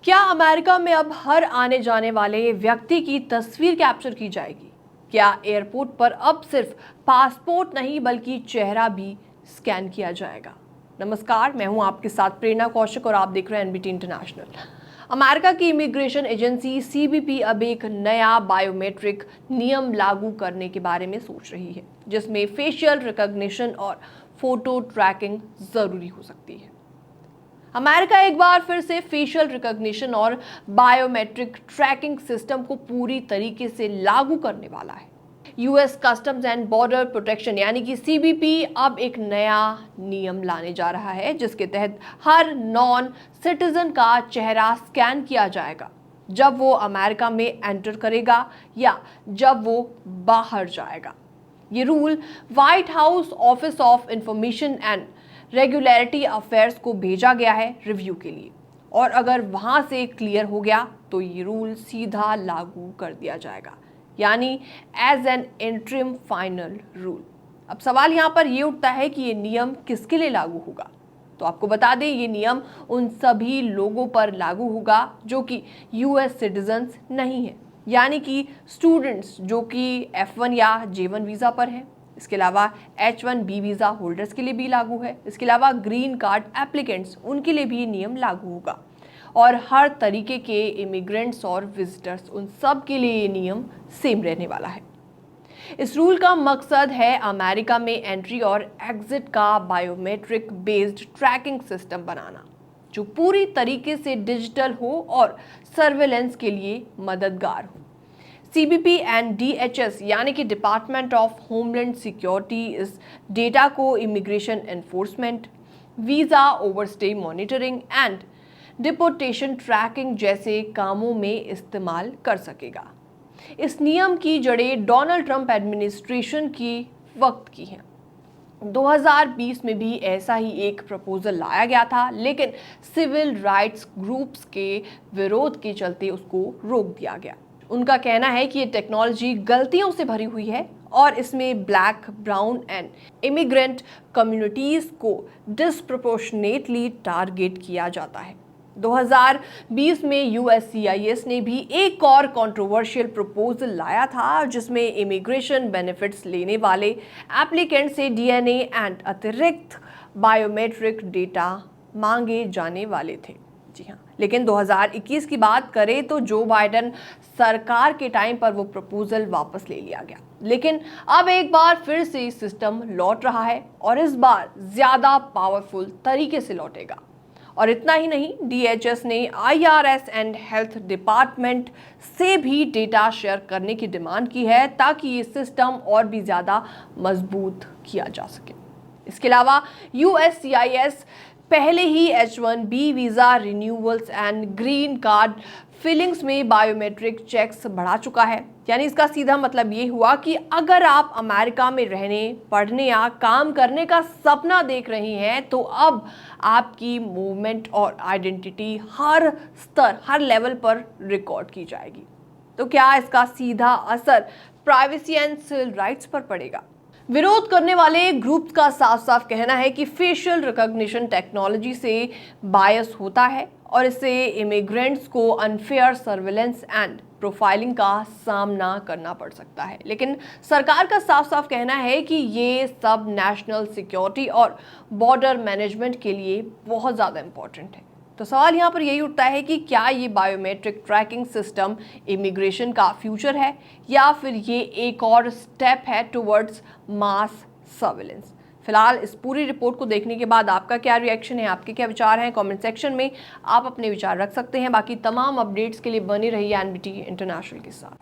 क्या अमेरिका में अब हर आने जाने वाले व्यक्ति की तस्वीर कैप्चर की जाएगी? क्या एयरपोर्ट पर अब सिर्फ पासपोर्ट नहीं बल्कि चेहरा भी स्कैन किया जाएगा? नमस्कार, मैं हूं आपके साथ प्रेरणा कौशिक और आप देख रहे हैं एनबीटी इंटरनेशनल। अमेरिका की इमिग्रेशन एजेंसी सीबीपी अब एक नया बायोमेट्रिक नियम लागू करने के बारे में सोच रही है, जिसमें फेशियल रिकॉग्निशन और फोटो ट्रैकिंग जरूरी हो सकती है। अमेरिका एक बार फिर से फेशियल रिकॉग्निशन और बायोमेट्रिक ट्रैकिंग सिस्टम को पूरी तरीके से लागू करने वाला है। US customs and border protection यानी कि सीबीपी अब एक नया नियम लाने जा रहा है, जिसके तहत हर नॉन सिटीजन का चेहरा स्कैन किया जाएगा जब वो अमेरिका में एंटर करेगा या जब वो बाहर जाएगा। ये rule white house office of information and regulatory affairs को भेजा गया है रिव्यू के लिए, और अगर वहां से क्लियर हो गया तो ये रूल सीधा लागू कर दिया जाएगा, यानी as an interim final rule. अब सवाल यहाँ पर ये उठता है कि ये नियम किसके लिए लागू होगा। तो आपको बता दें, ये नियम उन सभी लोगों पर लागू होगा जो कि यूएस सिटीजन्स नहीं है, यानी कि स्टूडेंट्स जो कि F1 या J1 वीज़ा पर हैं। इसके अलावा H1B वीज़ा होल्डर्स के लिए भी लागू है। इसके अलावा ग्रीन कार्ड एप्लीकेंट्स, उनके लिए भी नियम लागू होगा, और हर तरीके के इमिग्रेंट्स और विजिटर्स, उन सब के लिए ये नियम सेम रहने वाला है। इस रूल का मकसद है अमेरिका में एंट्री और एग्जिट का बायोमेट्रिक बेस्ड ट्रैकिंग सिस्टम बनाना, जो पूरी तरीके से डिजिटल हो और सर्वेलेंस के लिए मददगार हो। सीबीपी एंड डीएचएस यानी कि डिपार्टमेंट ऑफ होमलैंड सिक्योरिटी इस डेटा को immigration enforcement, visa overstay monitoring and deportation tracking जैसे कामों में इस्तेमाल कर सकेगा। इस नियम की जड़ें डोनाल्ड ट्रंप एडमिनिस्ट्रेशन की वक्त की हैं। 2020 में भी ऐसा ही एक प्रपोजल लाया गया था, लेकिन सिविल राइट्स ग्रुप्स के विरोध के चलते उसको रोक दिया गया। उनका कहना है कि ये टेक्नोलॉजी गलतियों से भरी हुई है और इसमें black, brown and immigrant communities को डिस्प्रोपोर्शनेटली टारगेट किया जाता है। 2020 में यूएससीआईएस ने भी एक और कंट्रोवर्शियल प्रपोजल लाया था, जिसमें इमिग्रेशन बेनिफिट्स लेने वाले एप्लीकेंट से डीएनए एंड अतिरिक्त बायोमेट्रिक डेटा मांगे जाने वाले थे। जी हाँ, लेकिन 2021 की बात करें तो जो बाइडेन सरकार के टाइम पर वो प्रपोजल वापस ले लिया गया। लेकिन अब एक बार फिर से सिस्टम लौट रहा है, और इस बार ज्यादा पावरफुल तरीके से लौटेगा। और इतना ही नहीं, डीएचएस ने आईआरएस एंड हेल्थ डिपार्टमेंट से भी डेटा शेयर करने की डिमांड की है, ताकि ये सिस्टम और भी ज्यादा मजबूत किया जा सके। इसके अलावा यूएससीआईएस पहले ही H1B visa renewals and green card filings में बायोमेट्रिक चेक्स बढ़ा चुका है। यानी इसका सीधा मतलब ये हुआ कि अगर आप अमेरिका में रहने, पढ़ने या काम करने का सपना देख रही हैं, तो अब आपकी मूवमेंट और आइडेंटिटी हर स्तर, हर लेवल पर रिकॉर्ड की जाएगी। तो क्या इसका सीधा असर प्राइवेसी एंड सिविल राइट्स पर पड़ेगा? विरोध करने वाले ग्रुप्स का साफ साफ कहना है कि फेशियल रिकॉग्निशन टेक्नोलॉजी से बायस होता है और इससे इमिग्रेंट्स को अनफेयर सर्वेलेंस एंड प्रोफाइलिंग का सामना करना पड़ सकता है। लेकिन सरकार का साफ साफ कहना है कि ये सब नेशनल सिक्योरिटी और बॉर्डर मैनेजमेंट के लिए बहुत ज़्यादा इंपॉर्टेंट है। तो सवाल यहाँ पर यही उठता है कि क्या ये बायोमेट्रिक ट्रैकिंग सिस्टम इमिग्रेशन का फ्यूचर है, या फिर ये एक और स्टेप है टुवर्ड्स मास सर्वेलेंस। फिलहाल इस पूरी रिपोर्ट को देखने के बाद आपका क्या रिएक्शन है, आपके क्या विचार हैं, कमेंट सेक्शन में आप अपने विचार रख सकते हैं। बाकी तमाम अपडेट्स के लिए बनी रहिए एनबीटी इंटरनेशनल के साथ।